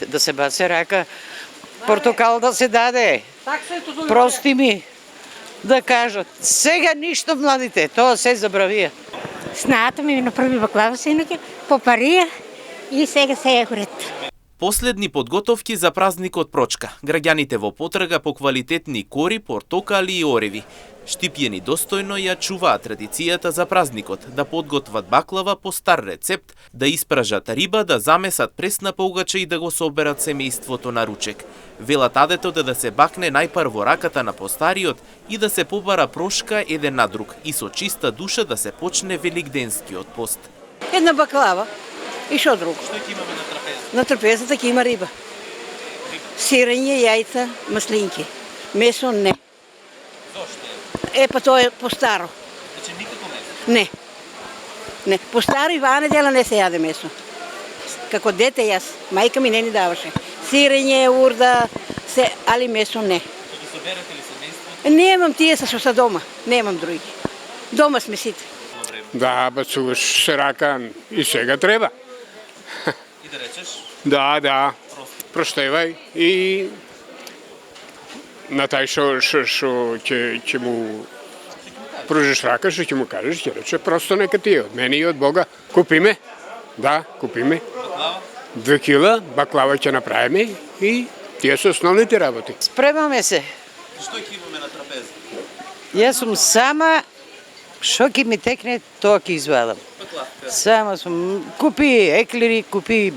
да се баце рака, портокал да се даде, прости ми, да кажат. Сега ништо младите, тоа се забравија. Снаата ми направи баклава синоќа, по парија и сега се е уред. Последни подготовки за празникот Прочка. Граѓаните во потрага по квалитетни кори, портокали и ореви. Штипјени достојно ја чуваат традицијата за празникот, да подготват баклава по стар рецепт, да испражат риба, да замесат пресна поугача и да го соберат семејството на ручек. Велат адето да се бакне најпрво раката на постариот и да се побара прошка еден на друг и со чиста душа да се почне великденскиот пост. Една баклава и шо друго. Што ќе имаме на трапеза? На трапезата ќе има риба. Сирење, јајца, маслинки. Месо не. Зошто? Па тоа е по-старо. Значи никако месо? Не. Не, по-старо и ваа недела не се јаде месо. Како дете јас, мајка ми не ни даваше. Сирење, урда, се, али месо не. Што ги соберете ли семејството? Немам тие се што са дома, немам други. Дома сме сите. Да, бацуваш се рака и сега треба. И да речеш? Да. Проштевај и на тај што ќе му пружиш рака, што ќе му кажеш, ќе рече просто нека ти од мене и од Бога. Купиме. Да, купиме. Баклава? 2 кила баклава ќе направиме и тие се основните работи. Спремаме се. Што ќе имаме на трапеза? Јас сум сама, што ќе ми текне, тоа ќе извадам. Баклавка. Сама сум, купи еклери, купи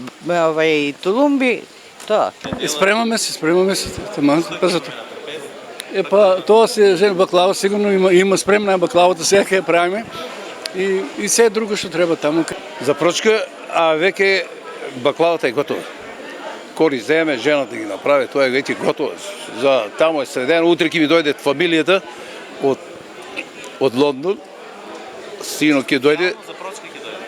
толумби, тоа. Спремаме се, таман, брзото. Па тоа се жени баклава, сигурно има спремна баклавата, сега ќе ја правиме и се друго што треба таму. За Прочка, а веќе баклавата е готова. Кори земе, жената ги направи, тоа е веќе готово. За таму е средено, утре ќе ми дојде фамилијата од Лондон. Сино ќе дојде. За Прочка ќе дојде?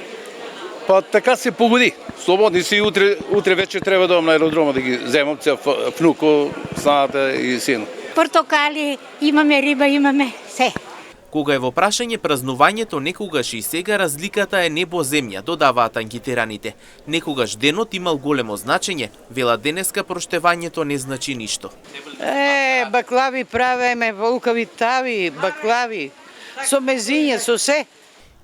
Па така се погоди. Слободни си, утре вечер треба да одам на аеродрома да ги земам, внуко, снаната и сино. Портокали, имаме риба, имаме се. Кога е во прашање празнувањето, некогаш и сега разликата е небо-земја, додаваат анкетираните. Некогаш денот имал големо значење, велат денеска проштевањето не значи ништо. Баклави правиме, волкави тави, баклави, со мезиња, со се.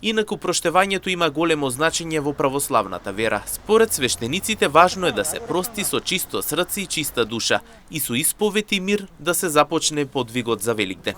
Инаку проштевањето има големо значење во православната вера. Според свештениците важно е да се прости со чисто срце и чиста душа и со исповед и мир да се започне подвигот за Великден.